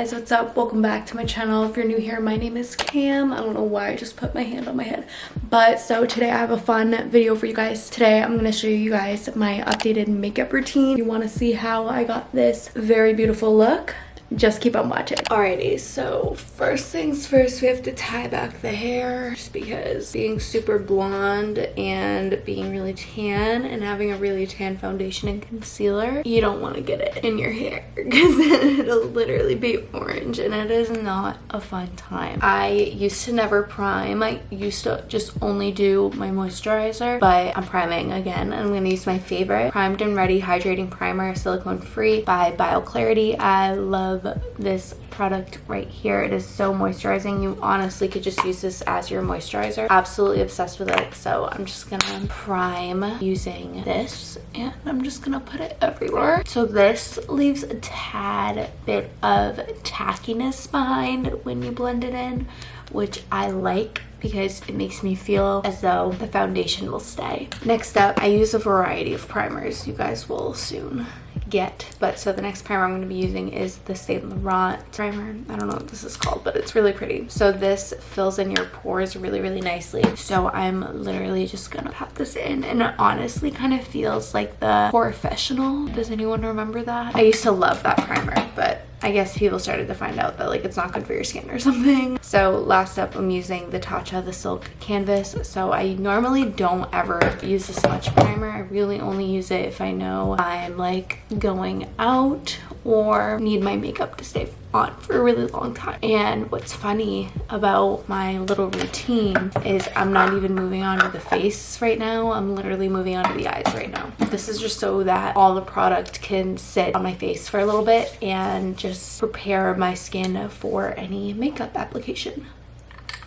guys, what's up? Welcome back to my channel. If you're new here, my name is Cam. I don't know why I just put my hand on my head, but so today I have a fun video for you guys. Today I'm going to show you guys my updated makeup routine. If you want to see how I got this very beautiful look, just keep on watching. Alrighty, so first things first, we have to tie back the hair just because being super blonde and being really tan and having a really tan foundation and concealer, you don't want to get it in your hair because then it'll literally be orange and it is not a fun time. I used to never prime. I used to just only do my moisturizer, but I'm priming again. I'm going to use my favorite Primed and Ready Hydrating Primer, silicone free by BioClarity. I love this product right here. It is so moisturizing. You honestly could just use this as your moisturizer. Absolutely obsessed with it. So I'm just gonna prime using this and I'm just gonna put it everywhere. So this leaves a tad bit of tackiness behind when you blend it in, which I like because it makes me feel as though the foundation will stay. Next up, I use a variety of primers. You guys will soon get, but so the next primer I'm going to be using is the Saint Laurent primer. I don't know what this is called, but it's really pretty. So this fills in your pores really nicely. So I'm literally just gonna pat this in, and it honestly kind of feels like the Professional. Does anyone remember that? I used to love that primer, but I guess people started to find out that like it's not good for your skin or something. So last up, I'm using the Tatcha the Silk Canvas. So I normally don't ever use this much primer. I really only use it if I know I'm like going out or need my makeup to stay on for a really long time. And what's funny about my little routine is I'm not even moving on to the face right now. I'm literally moving on to the eyes right now. This is just so that all the product can sit on my face for a little bit and just prepare my skin for any makeup application.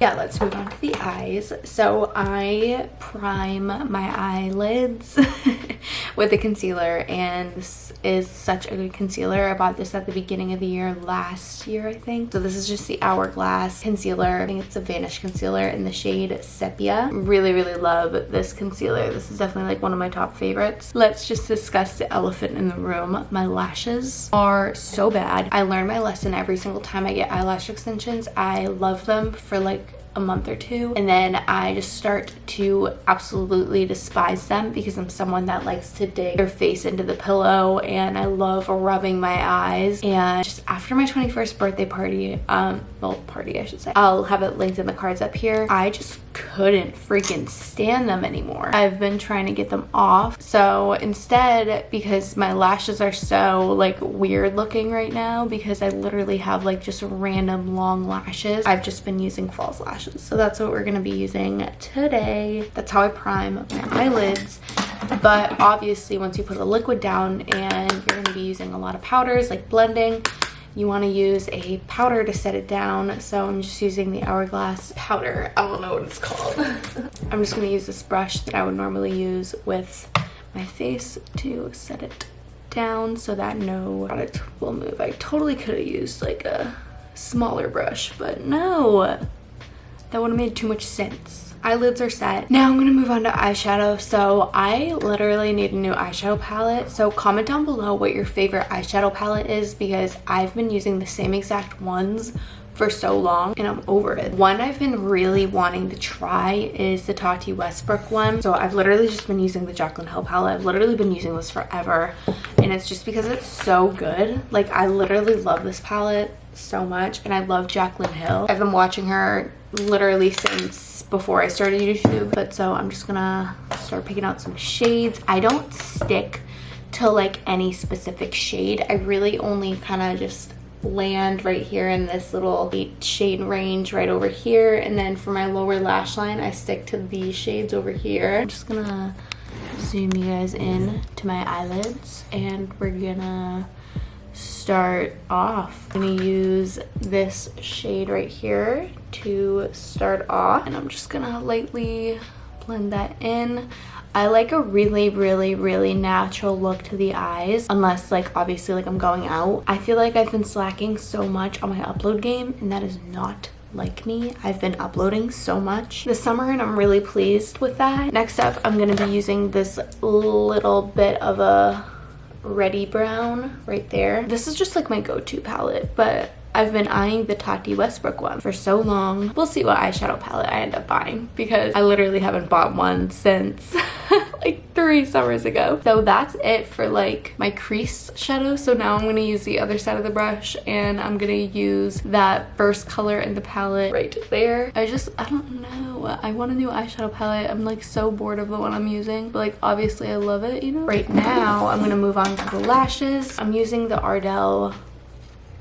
Yeah, let's move on to the eyes. So I prime my eyelids with a concealer, and this is such a good concealer. I bought this at the beginning of the year last year, I think. So this is just the Hourglass concealer. I think it's a Vanish concealer in the shade Sepia. Really love this concealer. This is definitely like one of my top favorites. Let's just discuss the elephant in the room. My lashes are so bad. I learn my lesson every single time I get eyelash extensions. I love them for like a month or two, and then I just start to absolutely despise them because I'm someone that likes to dig their face into the pillow and I love rubbing my eyes. And just after my 21st birthday party, party I should say, I'll have it linked in the cards up here, I just couldn't freaking stand them anymore. I've been trying to get them off. So instead, because my lashes are so like weird looking right now because I literally have like just random long lashes, I've just been using false lashes. So that's what we're going to be using today. That's how I prime my eyelids. But obviously once you put the liquid down and you're going to be using a lot of powders like blending, you want to use a powder to set it down. So I'm just using the Hourglass powder. I don't know what it's called. I'm just going to use this brush that I would normally use with my face to set it down so that no product will move. I totally could have used like a smaller brush, but no. That would have made too much sense. Eyelids are set. Now I'm going to move on to eyeshadow. So I literally need a new eyeshadow palette. So comment down below what your favorite eyeshadow palette is because I've been using the same exact ones for so long and I'm over it. One I've been really wanting to try is the Tati Westbrook one. So I've literally just been using the Jaclyn Hill palette. I've literally been using this forever and it's just because it's so good. Like I literally love this palette so much and I love Jaclyn Hill. I've been watching her literally since before I started YouTube, but so I'm just gonna start picking out some shades. I don't stick to like any specific shade. I really only kind of just land right here in this little 8 shade range right over here, and then for my lower lash line I stick to these shades over here. I'm just gonna zoom you guys in to my eyelids and we're gonna start off. I'm gonna use this shade right here to start off and I'm just gonna lightly blend that in. I like a really natural look to the eyes, unless like obviously like I'm going out. I feel like I've been slacking so much on my upload game and that is not like me. I've been uploading so much this summer and I'm really pleased with that. Next up, I'm gonna be using this little bit of a Ready Brown right there. This is just like my go-to palette, but I've been eyeing the Tati Westbrook one for so long. We'll see what eyeshadow palette I end up buying, because I literally haven't bought one since like 3 summers ago. So that's it for like my crease shadow. So now I'm gonna use the other side of the brush, and I'm gonna use that first color in the palette right there. I don't know, I want a new eyeshadow palette. I'm like so bored of the one I'm using, but like obviously I love it, you know. Right now I'm gonna move on to the lashes. I'm using the Ardell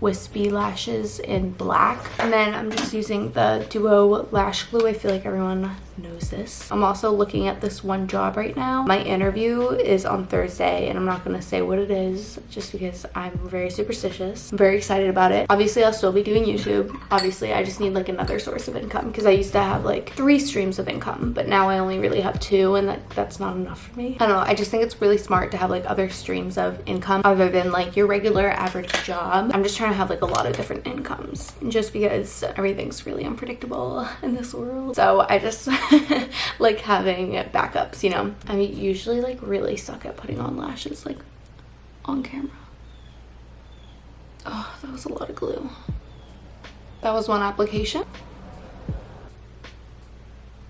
wispy lashes in black, and then I'm just using the Duo lash glue. I feel like everyone knows this. I'm also looking at this one job right now. My interview is on Thursday, and I'm not going to say what it is just because I'm very superstitious. I'm very excited about it. Obviously I'll still be doing YouTube. Obviously I just need like another source of income, because I used to have like 3 streams of income, but now I only really have 2, and that's not enough for me. I don't know, I just think it's really smart to have like other streams of income other than like your regular average job. I'm just trying to have like a lot of different incomes, just because everything's really unpredictable in this world. So I just like having backups, you know. I usually like really suck at putting on lashes like on camera. Oh, that was a lot of glue. That was one application.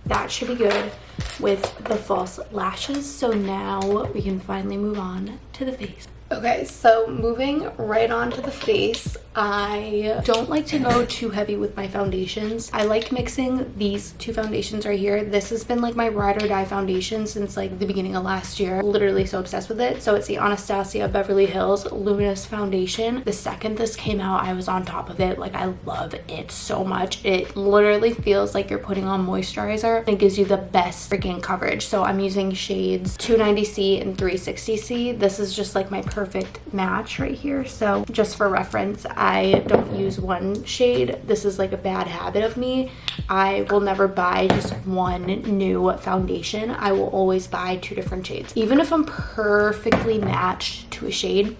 That should be good with the false lashes. So now we can finally move on to the face. Okay, so moving right on to the face, I don't like to go too heavy with my foundations. I like mixing these 2 foundations right here. This has been like my ride or die foundation since like the beginning of last year. Literally so obsessed with it. So it's the Anastasia Beverly Hills Luminous Foundation. The second this came out, I was on top of it. Like, I love it so much. It literally feels like you're putting on moisturizer. It gives you the best freaking coverage. So I'm using shades 290C and 360C. This is just like my perfect match right here. So just for reference, I don't use one shade. This is like a bad habit of me. I will never buy just one new foundation. I will always buy 2 different shades. Even if I'm perfectly matched to a shade,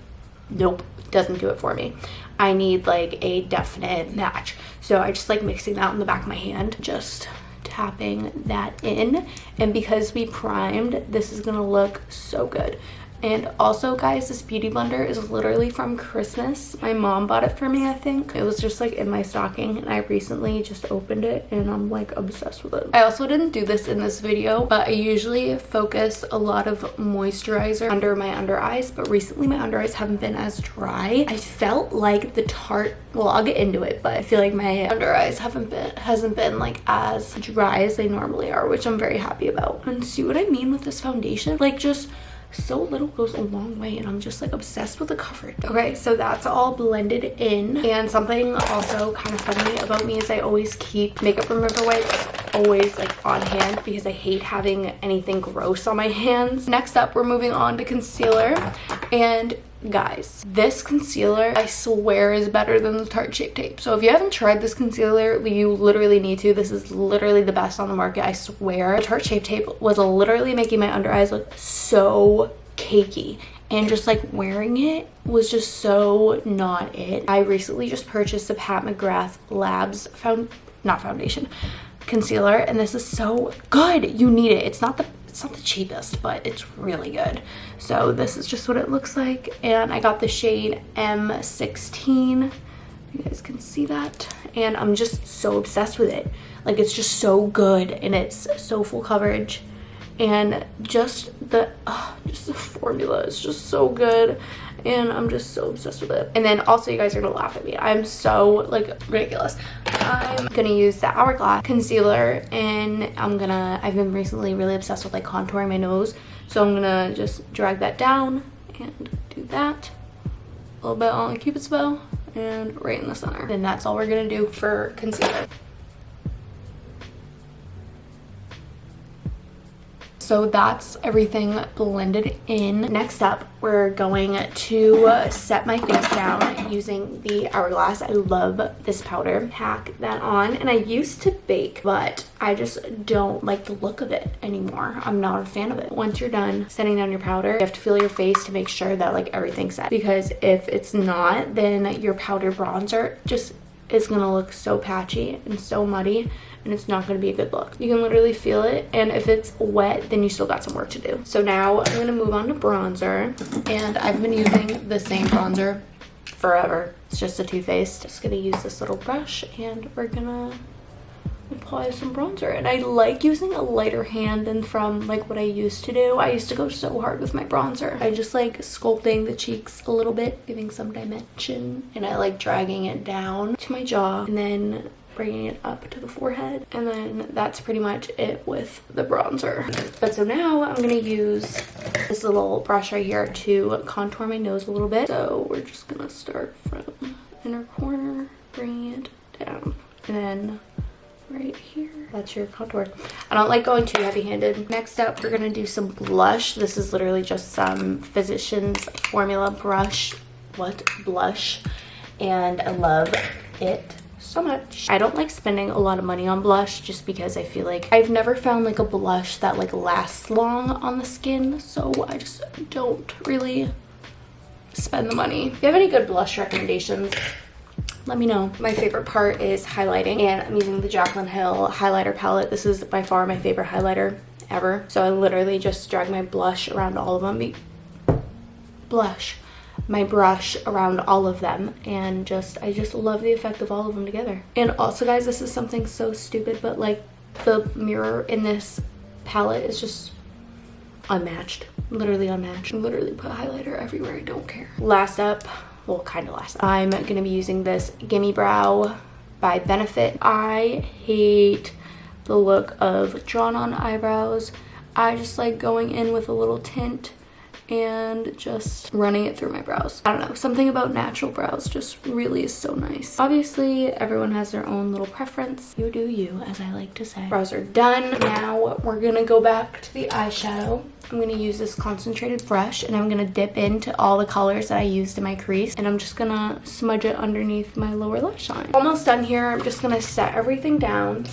nope, doesn't do it for me. I need like a definite match. So I just like mixing that on the back of my hand, just tapping that in. And because we primed, this is gonna look so good. And also, guys, this beauty blender is literally from Christmas. My mom bought it for me, I think. It was just like in my stocking, and I recently just opened it, and I'm like obsessed with it. I also didn't do this in this video, but I usually focus a lot of moisturizer under my under eyes, but recently my under eyes haven't been as dry. I felt like the Tarte, well, I'll get into it, but I feel like my under eyes hasn't been like as dry as they normally are, which I'm very happy about. And see what I mean with this foundation? Like, just so little goes a long way, and I'm just like obsessed with the coverage. Okay, so that's all blended in. And something also kind of funny about me is I always keep makeup remover wipes always like on hand, because I hate having anything gross on my hands. Next up, we're moving on to concealer. And guys, this concealer I swear is better than the Tarte Shape Tape. So if you haven't tried this concealer, you literally need to. This is literally the best on the market, I swear. The Tarte Shape Tape was literally making my under eyes look so cakey, and just like wearing it was just so not it. I recently just purchased the Pat McGrath Labs concealer, and this is so good. You need it. It's not the cheapest, but it's really good. So this is just what it looks like, and I got the shade M16. You guys can see that, and I'm just so obsessed with it. Like, it's just so good, and it's so full coverage, and just the formula is just so good, and I'm just so obsessed with it. And then also, you guys are gonna laugh at me, I'm so like ridiculous. I'm gonna use the Hourglass concealer, and I've been recently really obsessed with like contouring my nose, so I'm gonna just drag that down and do that a little bit on the Cupid's bow and right in the center. And that's all we're gonna do for concealer. So that's everything blended in. Next up, we're going to set my face down using the Hourglass. I love this powder. Pack that on, and I used to bake, but I just don't like the look of it anymore. I'm not a fan of it. Once you're done setting down your powder, you have to feel your face to make sure that like everything's set, because if it's not, then your powder bronzer just is gonna look so patchy and so muddy, and it's not gonna be a good look. You can literally feel it, and if it's wet, then you still got some work to do. So now I'm gonna move on to bronzer, and I've been using the same bronzer forever. It's just a Too Faced. Just gonna use this little brush and we're gonna apply some bronzer. And I like using a lighter hand than from like what I used to do. I used to go so hard with my bronzer. I just like sculpting the cheeks a little bit, giving some dimension, and I like dragging it down to my jaw and then bringing it up to the forehead, and then that's pretty much it with the bronzer. But so now I'm gonna use this little brush right here to contour my nose a little bit. So we're just gonna start from inner corner, bringing it down, and then right here, that's your contour. I don't like going too heavy-handed. Next up, we're gonna do some blush. This is literally just some Physicians Formula blush, and I love it so much. I don't like spending a lot of money on blush just because I feel like I've never found like a blush that like lasts long on the skin, so I just don't really spend the money. If you have any good blush recommendations, let me know. My favorite part is highlighting, and I'm using the Jaclyn Hill highlighter palette. This is by far my favorite highlighter ever. So I literally just drag my blush around all of them. My brush around all of them, and I just love the effect of all of them together. And also guys, this is something so stupid, but like the mirror in this palette is just unmatched. Literally unmatched. I literally put highlighter everywhere. I don't care. Last up, well, kind of last up, I'm gonna be using this Gimme Brow by Benefit. I hate the look of drawn on eyebrows. I just like going in with a little tint and just running it through my brows. I don't know, something about natural brows just really is so nice. Obviously, everyone has their own little preference. You do you, as I like to say. Brows are done. Now we're gonna go back to the eyeshadow. I'm gonna use this concentrated brush, and I'm gonna dip into all the colors that I used in my crease, and I'm just gonna smudge it underneath my lower lash line. Almost done here. I'm just gonna set everything down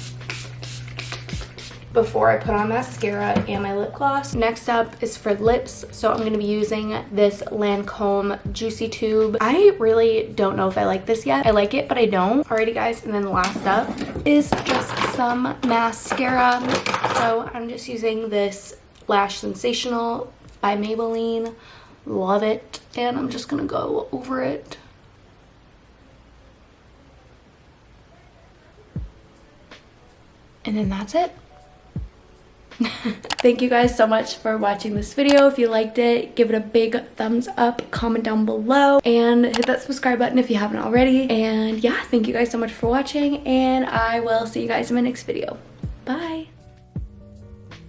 before I put on mascara and my lip gloss. Next up is for lips, so I'm going to be using this Lancome Juicy Tube. I really don't know if I like this yet. I like it, but I don't. Alrighty guys, and then last up is just some mascara. So I'm just using this Lash Sensational by Maybelline. Love it. And I'm just going to go over it. And then that's it. Thank you guys so much for watching this video. If you liked it, give it a big thumbs up, comment down below, and hit that subscribe button if you haven't already. And yeah, thank you guys so much for watching, and I will see you guys in my next video.